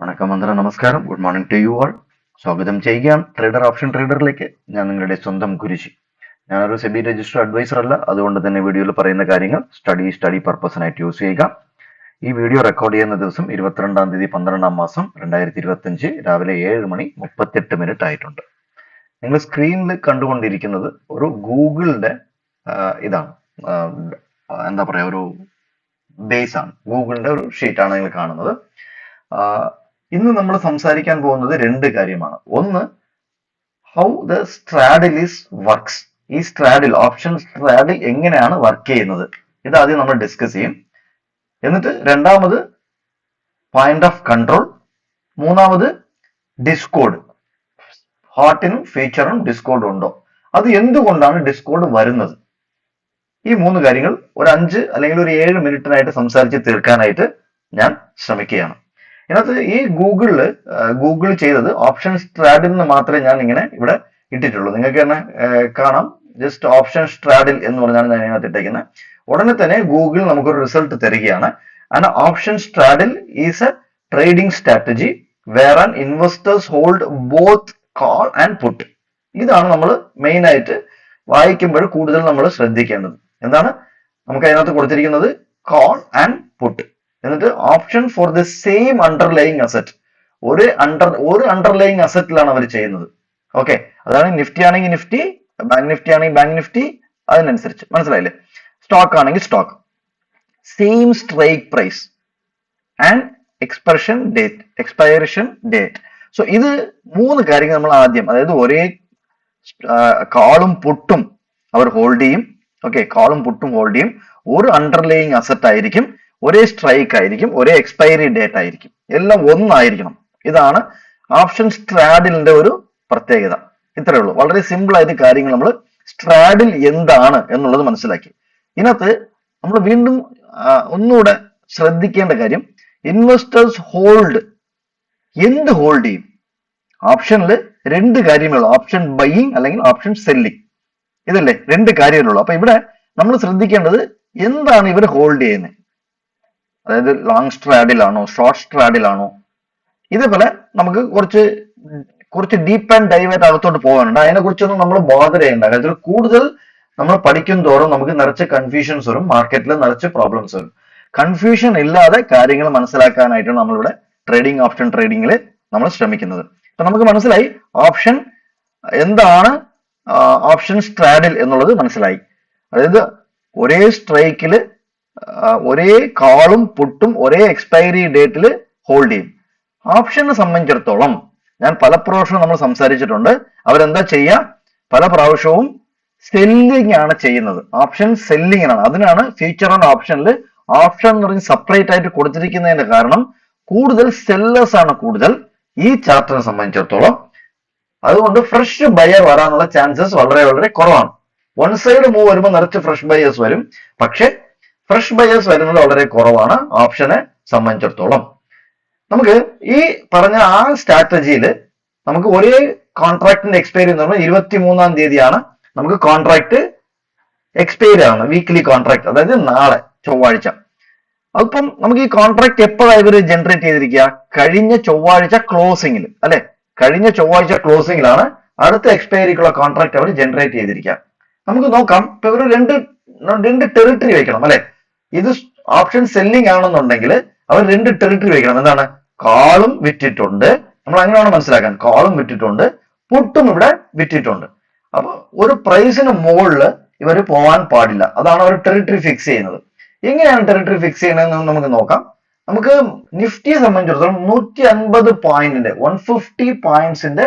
വണക്കം വന്ദനം നമസ്കാരം good morning to you all. സ്വാഗതം ചെയ്യുകയാണ് ട്രേഡർ ഓപ്ഷൻ ട്രേഡറിലേക്ക്. ഞാൻ നിങ്ങളുടെ സ്വന്തം കുരിശി. ഞാനൊരു സെബി രജിസ്റ്റർ അഡ്വൈസർ അല്ല, അതുകൊണ്ട് തന്നെ വീഡിയോയിൽ പറയുന്ന കാര്യങ്ങൾ സ്റ്റഡി പർപ്പസിനായിട്ട് യൂസ് ചെയ്യുക. ഈ വീഡിയോ റെക്കോർഡ് ചെയ്യുന്ന ദിവസം 22-ാം തീയതി 12-ാം മാസം 2025 രാവിലെ 7:38 ആയിട്ടുണ്ട്. നിങ്ങൾ സ്ക്രീനിൽ കണ്ടുകൊണ്ടിരിക്കുന്നത് ഒരു ഗൂഗിളിന്റെ ഇതാണ്, എന്താ പറയാ, ഒരു ബേസ് ആണ്. ഗൂഗിളിന്റെ ഒരു ഷീറ്റാണ് നിങ്ങൾ കാണുന്നത്. ഇന്ന് നമ്മൾ സംസാരിക്കാൻ പോകുന്നത് രണ്ട് കാര്യമാണ്. ഒന്ന്, ഹൗ ദ സ്ട്രാഡിൽ വർക്ക്സ്. ഈ ഓപ്ഷൻ സ്ട്രാഡിൽ എങ്ങനെയാണ് വർക്ക് ചെയ്യുന്നത്, ഇത് ആദ്യം നമ്മൾ ഡിസ്കസ് ചെയ്യും. എന്നിട്ട് രണ്ടാമത് പോയിന്റ് ഓഫ് കൺട്രോൾ, മൂന്നാമത് ഡിസ്കോഡ്. ഹാർട്ടിനും ഫീച്ചറും ഡിസ്കോഡ് ഉണ്ടോ, അത് എന്തുകൊണ്ടാണ് ഡിസ്കോഡ് വരുന്നത്, ഈ മൂന്ന് കാര്യങ്ങൾ ഒരു 5 അല്ലെങ്കിൽ ഒരു 7 മിനിറ്റിനായിട്ട് സംസാരിച്ച് തീർക്കാനായിട്ട് ഞാൻ ശ്രമിക്കുകയാണ്. ഇതിനകത്ത് ഈ ഗൂഗിൾ ചെയ്തത് ഓപ്ഷൻ സ്ട്രാഡിൽ നിന്ന് മാത്രമേ ഞാൻ ഇങ്ങനെ ഇവിടെ ഇട്ടിട്ടുള്ളൂ. നിങ്ങൾക്ക് തന്നെ കാണാം, ജസ്റ്റ് ഓപ്ഷൻ സ്ട്രാഡിൽ എന്ന് പറഞ്ഞാണ് ഞാൻ ഇതിനകത്ത് ഇട്ടേക്കുന്നത്. ഉടനെ തന്നെ ഗൂഗിൾ നമുക്കൊരു റിസൾട്ട് തരികയാണ്. And option straddle is a trading strategy where an investors hold both call and put. ഇതാണ് നമ്മൾ മെയിൻ ആയിട്ട് വായിക്കുമ്പോൾ കൂടുതൽ നമ്മൾ ശ്രദ്ധിക്കേണ്ടത്. എന്താണ് നമുക്ക് അതിനകത്ത് കൊടുത്തിരിക്കുന്നത്? Call and put. എന്നിട്ട് option for the same underlying asset. ഒരു അണ്ടർലൈങ് അസറ്റിലാണ് അവർ ചെയ്യുന്നത്. ഓക്കെ, അതാണ് നിഫ്റ്റി ആണെങ്കിൽ നിഫ്റ്റി, ബാങ്ക് നിഫ്റ്റി ആണെങ്കിൽ ബാങ്ക് നിഫ്റ്റി, അതിനനുസരിച്ച്. മനസ്സിലായില്ലേ? സ്റ്റോക്ക് ആണെങ്കിൽ stock, same strike price and expiration date. So ഇത് മൂന്ന് കാര്യങ്ങൾ നമ്മൾ ആദ്യം, അതായത് ഒരേ കാളും പുട്ടും അവർ ഹോൾഡ് ചെയ്യും. ഓക്കെ, കാളും പുട്ടും ഹോൾഡ് ചെയ്യും. ഒരു അണ്ടർലൈങ് അസറ്റ് ആയിരിക്കും, ഒരേ സ്ട്രൈക്ക് ആയിരിക്കും, ഒരേ എക്സ്പയറി ഡേറ്റ് ആയിരിക്കും, എല്ലാം ഒന്നായിരിക്കണം. ഇതാണ് ഓപ്ഷൻ സ്ട്രാഡിലിന്റെ ഒരു പ്രത്യേകത. ഇത്രയേ ഉള്ളൂ. വളരെ സിമ്പിൾ ആയിട്ട് കാര്യങ്ങൾ നമ്മൾ സ്ട്രാഡിൽ എന്താണ് എന്നുള്ളത് മനസ്സിലാക്കി. ഇതിനകത്ത് നമ്മൾ വീണ്ടും ഒന്നുകൂടെ ശ്രദ്ധിക്കേണ്ട കാര്യം, ഇൻവെസ്റ്റേഴ്സ് ഹോൾഡ്, എന്ത് ഹോൾഡ് ചെയ്യും? ഓപ്ഷനിൽ രണ്ട് കാര്യങ്ങളുള്ളൂ, ഓപ്ഷൻ ബൈയിങ് അല്ലെങ്കിൽ ഓപ്ഷൻ സെല്ലിങ്. ഇതല്ലേ രണ്ട് കാര്യങ്ങളുള്ളൂ. അപ്പൊ ഇവിടെ നമ്മൾ ശ്രദ്ധിക്കേണ്ടത് എന്താണ് ഇവർ ഹോൾഡ് ചെയ്യുന്നത്, അതായത് ലോങ് സ്ട്രാഡിലാണോ ഷോർട്ട് സ്ട്രാഡിലാണോ. ഇതേപോലെ നമുക്ക് കുറച്ച് ഡീപ്പ് ആൻഡ് ഡൈവേറ്റ് അകത്തോട്ട് പോകാനുണ്ട്. അതിനെ കുറിച്ചൊന്നും നമ്മൾ ബോധർ ചെയ്യേണ്ട. കാര്യത്തിൽ കൂടുതൽ നമ്മൾ പഠിക്കും തോറും നമുക്ക് നിറച്ച് കൺഫ്യൂഷൻസ് വരും, മാർക്കറ്റിൽ നിറച്ച് പ്രോബ്ലംസ് വരും. കൺഫ്യൂഷൻ ഇല്ലാതെ കാര്യങ്ങൾ മനസ്സിലാക്കാനായിട്ടാണ് നമ്മളിവിടെ ഓപ്ഷൻ ട്രേഡിങ്ങിൽ നമ്മൾ ശ്രമിക്കുന്നത്. അപ്പൊ നമുക്ക് മനസ്സിലായി ഓപ്ഷൻ എന്താണ്, ഓപ്ഷൻ സ്ട്രാഡിൽ എന്നുള്ളത് മനസ്സിലായി. അതായത് ഒരേ സ്ട്രൈക്കില് ഒരേ കാളും പുട്ടും ഒരേ എക്സ്പയറി ഡേറ്റിൽ ഹോൾഡ് ചെയ്യും. ഓപ്ഷനെ സംബന്ധിച്ചിടത്തോളം ഞാൻ പല പ്രാവശ്യവും നമ്മൾ സംസാരിച്ചിട്ടുണ്ട്, അവരെന്താ ചെയ്യുക? പല പ്രാവശ്യവും സെല്ലിംഗ് ആണ് ചെയ്യുന്നത്. ഓപ്ഷൻ സെല്ലിങ്ങിനാണ്. അതിനാണ് ഫ്യൂച്ചർ ആൻഡ് ഓപ്ഷനിൽ ഓപ്ഷൻ എന്ന് പറഞ്ഞ് സെപ്പറേറ്റ് ആയിട്ട് കൊടുത്തിരിക്കുന്നതിന്റെ കാരണം കൂടുതൽ സെല്ലേഴ്സ് ആണ് കൂടുതൽ ഈ ചാർട്ടിനെ സംബന്ധിച്ചിടത്തോളം. അതുകൊണ്ട് ഫ്രഷ് ബയർ വരാനുള്ള ചാൻസസ് വളരെ വളരെ കുറവാണ്. വൺ സൈഡ് മൂവ് വരുമ്പോൾ നിറച്ച് ഫ്രഷ് ബയേഴ്സ് വരും, പക്ഷെ ഫ്രഷ് ബയേഴ്സ് വരുന്നത് വളരെ കുറവാണ് ഓപ്ഷനെ സംബന്ധിച്ചിടത്തോളം. നമുക്ക് ഈ പറഞ്ഞ ആ സ്ട്രാറ്റജിയിൽ നമുക്ക് ഒരേ കോൺട്രാക്ടിന്റെ എക്സ്പയറി എന്ന് പറഞ്ഞാൽ 23-ാം തീയതിയാണ് നമുക്ക് കോൺട്രാക്ട് എക്സ്പയറി ആവുന്നത്, വീക്ക്ലി കോൺട്രാക്ട്, അതായത് നാളെ ചൊവ്വാഴ്ച. അപ്പം നമുക്ക് ഈ കോൺട്രാക്ട് എപ്പോഴാണ് ഇവർ ജനറേറ്റ് ചെയ്തിരിക്കുക? കഴിഞ്ഞ ചൊവ്വാഴ്ച ക്ലോസിംഗിൽ, അല്ലെ? കഴിഞ്ഞ ചൊവ്വാഴ്ച ക്ലോസിംഗിലാണ് അടുത്ത എക്സ്പയറിക്കുള്ള കോൺട്രാക്ട് അവർ ജനറേറ്റ് ചെയ്തിരിക്കുക. നമുക്ക് നോക്കാം. ഇപ്പൊ ഇവർ രണ്ട് ടെറിട്ടറി വെക്കണം, അല്ലെ? ഇത് ഓപ്ഷൻ സെല്ലിംഗ് ആണെന്നുണ്ടെങ്കിൽ അവർ രണ്ട് ടെറിട്ടറി വെക്കണം. എന്താണ്? കാളും വിറ്റിട്ടുണ്ട്, നമ്മൾ അങ്ങനെയാണ് മനസ്സിലാക്കാൻ. കാളും വിറ്റിട്ടുണ്ട്, പുട്ടും ഇവിടെ വിറ്റിട്ടുണ്ട്. അപ്പൊ ഒരു പ്രൈസിന് മുകളിൽ ഇവർ പോവാൻ പാടില്ല. അതാണ് അവർ ടെറിട്ടറി ഫിക്സ് ചെയ്യുന്നത്. എങ്ങനെയാണ് ടെറിട്ടറി ഫിക്സ് ചെയ്യുന്നത് നമുക്ക് നോക്കാം. നമുക്ക് നിഫ്റ്റിയെ സംബന്ധിച്ചിടത്തോളം 150 പോയിന്റിന്റെ 150 പോയിന്റ്സിന്റെ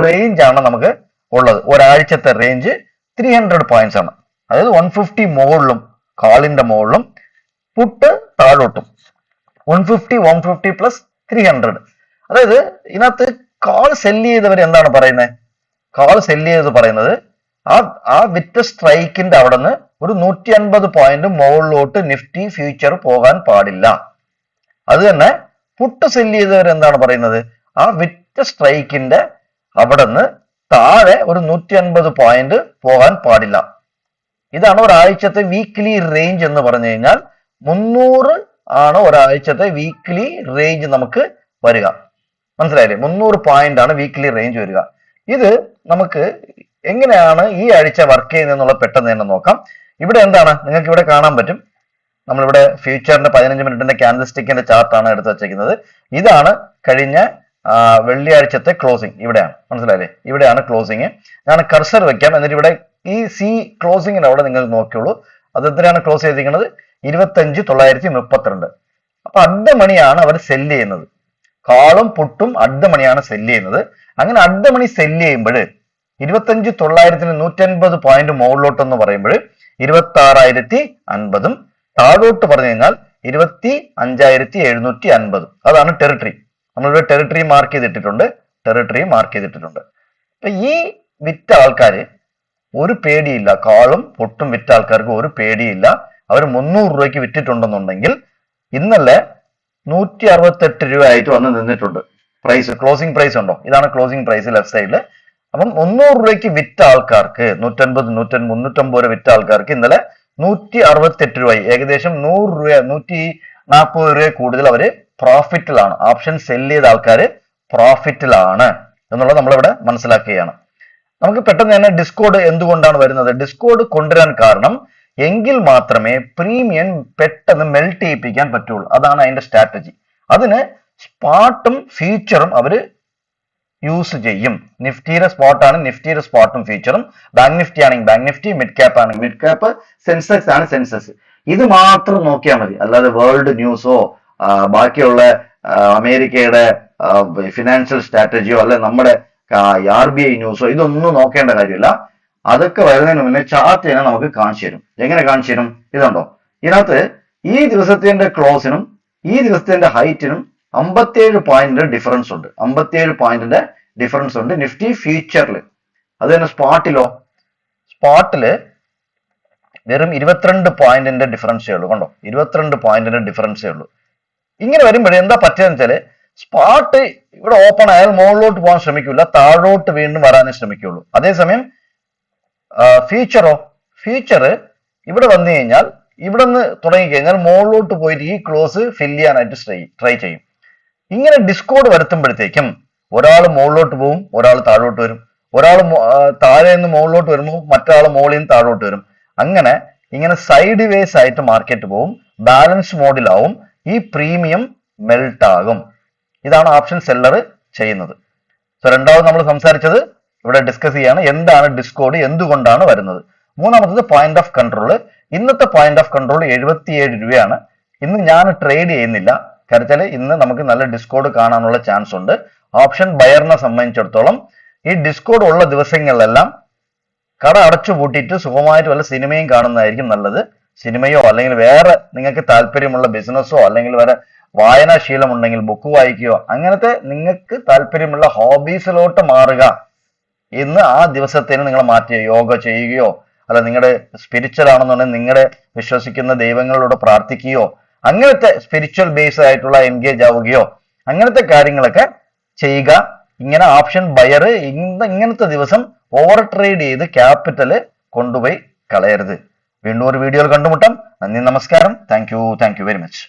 റേഞ്ച് ആണ് നമുക്ക് ഉള്ളത്. ഒരാഴ്ചത്തെ റേഞ്ച് 300 പോയിന്റ്സ് ആണ്. അതായത് 150 മുകളിലും കാളിന്റെ മുകളിലും പുട്ട് താഴോട്ടും 150 പ്ലസ് 300. അതായത് ഇതിനകത്ത് കാൾ സെല്ല് ചെയ്തവർ എന്താണ് പറയുന്നത്? കാൾ സെല്ല് ചെയ്ത് പറയുന്നത് ആ വിറ്റ് സ്ട്രൈക്കിന്റെ അവിടെ നിന്ന് ഒരു 150 പോയിന്റ് മുകളിലോട്ട് നിഫ്റ്റി ഫ്യൂച്ചർ പോകാൻ പാടില്ല. അത് തന്നെ പുട്ട് സെല്ല് ചെയ്തവർ എന്താണ് പറയുന്നത്? ആ വിറ്റ് സ്ട്രൈക്കിന്റെ അവിടെ നിന്ന് താഴെ ഒരു 150 പോയിന്റ് പോകാൻ പാടില്ല. ഇതാണ് ഒരാഴ്ചത്തെ വീക്ക്ലി റേഞ്ച് എന്ന് പറഞ്ഞു കഴിഞ്ഞാൽ 300 ആണ് ഒരാഴ്ചത്തെ വീക്ക്ലി റേഞ്ച് നമുക്ക് വരിക. മനസ്സിലായില്ലേ? 300 പോയിന്റ് ആണ് വീക്ക്ലി റേഞ്ച് വരിക. ഇത് നമുക്ക് എങ്ങനെയാണ് ഈ ആഴ്ച വർക്ക് ചെയ്യുന്നത് എന്നുള്ള പെട്ടെന്ന് തന്നെ നോക്കാം. ഇവിടെ എന്താണ് നിങ്ങൾക്ക് ഇവിടെ കാണാൻ പറ്റും. നമ്മളിവിടെ ഫ്യൂച്ചറിന്റെ 15 മിനിറ്റിന്റെ ക്യാൻഡിൽ സ്റ്റിക്കിന്റെ ചാർട്ടാണ് എടുത്ത് വെച്ചിരിക്കുന്നത്. ഇതാണ് കഴിഞ്ഞ വെള്ളിയാഴ്ചത്തെ ക്ലോസിംഗ്. ഇവിടെയാണ്, മനസ്സിലായില്ലേ? ഇവിടെയാണ് ക്ലോസിങ്. ഞാൻ കർസർ വെക്കാം, എന്നിട്ട് ഇവിടെ ഈ സി ക്ലോസിങ്ങിന് അവിടെ നിങ്ങൾ നോക്കിയോളൂ. അത് എത്രയാണ് ക്ലോസ് ചെയ്തിരിക്കുന്നത്? 25,932. അപ്പൊ അഡ്ഡ മണിയാണ് അവർ സെല്ല് ചെയ്യുന്നത്. കാളും പുട്ടും അഡ്ഡ മണിയാണ് സെല്ല് ചെയ്യുന്നത്. അങ്ങനെ അഡ്ഡ മണി സെല്ല് ചെയ്യുമ്പോൾ 25,900 150 പോയിന്റ് മുകളിലോട്ട് എന്ന് പറയുമ്പോൾ 26,050 താഴോട്ട് പറഞ്ഞു കഴിഞ്ഞാൽ 25,750. അതാണ് ടെറിട്ടറി. നമ്മളിവിടെ ടെറിട്ടറി മാർക്ക് ചെയ്തിട്ടിട്ടുണ്ട്. അപ്പൊ ഈ വിറ്റ ആൾക്കാര് ഒരു പേടിയില്ല. കാളും പൊട്ടും വിറ്റ ആൾക്കാർക്ക് ഒരു പേടിയില്ല. അവർ 300 രൂപയ്ക്ക് വിറ്റിട്ടുണ്ടെന്നുണ്ടെങ്കിൽ ഇന്നലെ 168 രൂപ ആയിട്ട് വന്ന് നിന്നിട്ടുണ്ട്. പ്രൈസ് ക്ലോസിംഗ് പ്രൈസ് ഉണ്ടോ? ഇതാണ് ക്ലോസിംഗ് പ്രൈസ് ലെഫ്റ്റ് സൈഡില്. അപ്പം 300 രൂപയ്ക്ക് വിറ്റ ആൾക്കാർക്ക് 150 350 രൂപ വിറ്റ ആൾക്കാർക്ക് ഇന്നലെ 168 രൂപയായി. ഏകദേശം 100 രൂപ 140 രൂപ കൂടുതൽ അവര് പ്രോഫിറ്റിലാണ്. ഓപ്ഷൻ സെല്ല് ചെയ്ത ആൾക്കാർ പ്രോഫിറ്റിലാണ് എന്നുള്ളത് നമ്മളിവിടെ മനസ്സിലാക്കുകയാണ്. നമുക്ക് പെട്ടെന്ന് തന്നെ ഡിസ്കോഡ് എന്തുകൊണ്ടാണ് വരുന്നത്? ഡിസ്കോഡ് കൊണ്ടുവരാൻ കാരണം എങ്കിൽ മാത്രമേ പ്രീമിയം പെട്ടെന്ന് മെൽറ്റ് ചെയ്യിപ്പിക്കാൻ പറ്റുള്ളൂ. അതാണ് അതിന്റെ സ്ട്രാറ്റജി. അതിന് സ്പോട്ടും ഫ്യൂച്ചറും അവര് യൂസ് ചെയ്യും. നിഫ്റ്റിയുടെ സ്പോട്ടാണ് നിഫ്റ്റിയുടെ സ്പോട്ടും ഫ്യൂച്ചറും. ബാങ്ക് നിഫ്റ്റി ആണെങ്കിൽ ബാങ്ക് നിഫ്റ്റി, മിഡ് ക്യാപ്പ് ആണെങ്കിൽ മിഡ് ക്യാപ്പ്, സെൻസെക്സ് ആണ് സെൻസെക്സ്. ഇത് മാത്രം നോക്കിയാൽ മതി. അല്ലാതെ വേൾഡ് ന്യൂസോ ബാക്കിയുള്ള അമേരിക്കയുടെ ഫിനാൻഷ്യൽ സ്ട്രാറ്റജിയോ അല്ലെ നമ്മുടെ RBI ന്യൂസോ ഇതൊന്നും നോക്കേണ്ട കാര്യമില്ല. അതൊക്കെ വരുന്നതിന് മുന്നേ ചാർട്ട് തന്നെ നമുക്ക് കാണിച്ചു തരും. എങ്ങനെ കാണിച്ചു തരും? ഇതുണ്ടോ? ഇതിനകത്ത് ഈ ദിവസത്തിന്റെ ക്ലോസിനും ഈ ദിവസത്തിന്റെ ഹൈറ്റിനും 57 പോയിന്റിന്റെ ഡിഫറൻസ് ഉണ്ട്. 57 പോയിന്റിന്റെ ഡിഫറൻസ് ഉണ്ട് നിഫ്റ്റി ഫ്യൂച്ചറിൽ. അത് തന്നെ സ്പോട്ടിലോ? സ്പോട്ടില് വെറും 22 പോയിന്റിന്റെ ഡിഫറൻസേ ഉള്ളൂ. കണ്ടോ? 22 പോയിന്റിന്റെ ഡിഫറൻസേ ഉള്ളൂ. ഇങ്ങനെ വരുമ്പോഴേ എന്താ പറ്റുകയെന്ന് വെച്ചാല് സ്പോട്ട് ഇവിടെ ഓപ്പൺ ആയാൽ മുകളിലോട്ട് പോകാൻ ശ്രമിക്കില്ല, താഴോട്ട് വീണ്ടും വരാനേ ശ്രമിക്കുള്ളൂ. അതേസമയം ഫ്യൂച്ചറോ? ഫ്യൂച്ചർ ഇവിടെ വന്നു കഴിഞ്ഞാൽ ഇവിടെ നിന്ന് തുടങ്ങിക്കഴിഞ്ഞാൽ മുകളിലോട്ട് പോയിട്ട് ഈ ക്ലോസ് ഫില്ല് ചെയ്യാനായിട്ട് ട്രൈ ചെയ്യും. ഇങ്ങനെ ഡിസ്കോഡ് വരുത്തുമ്പോഴത്തേക്കും ഒരാൾ മുകളിലോട്ട് പോകും, ഒരാൾ താഴോട്ട് വരും. ഒരാൾ താഴെ നിന്ന് മുകളിലോട്ട് വരുമ്പോൾ മറ്റൊരാൾ മുകളിൽ നിന്ന് താഴോട്ട് വരും. ഇങ്ങനെ സൈഡ് വേസ് ആയിട്ട് മാർക്കറ്റ് പോകും. ബാലൻസ് മോഡിലാവും. ഈ പ്രീമിയം മെൽറ്റ് ആകും. ഇതാണ് ഓപ്ഷൻ സെല്ലർ ചെയ്യുന്നത്. സോ രണ്ടാമത് നമ്മൾ സംസാരിച്ചത് ഇവിടെ ഡിസ്കസ് ചെയ്യാണ് എന്താണ് ഡിസ്കോഡ്, എന്തുകൊണ്ടാണ് വരുന്നത്. മൂന്നാമത്തത് പോയിന്റ് ഓഫ് കൺട്രോൾ. ഇന്നത്തെ പോയിന്റ് ഓഫ് കൺട്രോൾ 77 രൂപയാണ്. ഇന്ന് ഞാൻ ട്രേഡ് ചെയ്യുന്നില്ല. കാരണം ഇന്ന് നമുക്ക് നല്ല ഡിസ്കോഡ് കാണാനുള്ള ചാൻസ് ഉണ്ട്. ഓപ്ഷൻ ബയറിനെ സംബന്ധിച്ചിടത്തോളം ഈ ഡിസ്കോഡ് ഉള്ള ദിവസങ്ങളിലെല്ലാം കട അടച്ചു പൂട്ടിയിട്ട് സുഖമായിട്ട് വല്ല സിനിമയും കാണുന്നതായിരിക്കും നല്ലത്. സിനിമയോ അല്ലെങ്കിൽ വേറെ നിങ്ങൾക്ക് താല്പര്യമുള്ള ബിസിനസ്സോ അല്ലെങ്കിൽ വേറെ വായനാശീലം ഉണ്ടെങ്കിൽ ബുക്ക് വായിക്കുകയോ അങ്ങനത്തെ നിങ്ങൾക്ക് താല്പര്യമുള്ള ഹോബീസിലോട്ട് മാറുക. ഇന്ന് ആ ദിവസത്തേന് നിങ്ങൾ മാറ്റിയോ യോഗ ചെയ്യുകയോ അല്ല നിങ്ങളുടെ സ്പിരിച്വൽ ആണെന്നുണ്ടെങ്കിൽ നിങ്ങളുടെ വിശ്വസിക്കുന്ന ദൈവങ്ങളോട് പ്രാർത്ഥിക്കുകയോ അങ്ങനത്തെ സ്പിരിച്വൽ ബേസ്ഡ് ആയിട്ടുള്ള എൻഗേജ് ആവുകയോ അങ്ങനത്തെ കാര്യങ്ങളൊക്കെ ചെയ്യുക. ഇങ്ങനെ ഓപ്ഷൻ ബയർ ഇങ്ങനത്തെ ദിവസം ഓവർ ട്രേഡ് ചെയ്ത് ക്യാപിറ്റൽ കൊണ്ടുപോയി കളയരുത്. വീണ്ടും ഒരു വീഡിയോയിൽ കണ്ടുമുട്ടാം. നന്ദി, നമസ്കാരം. Thank you very much.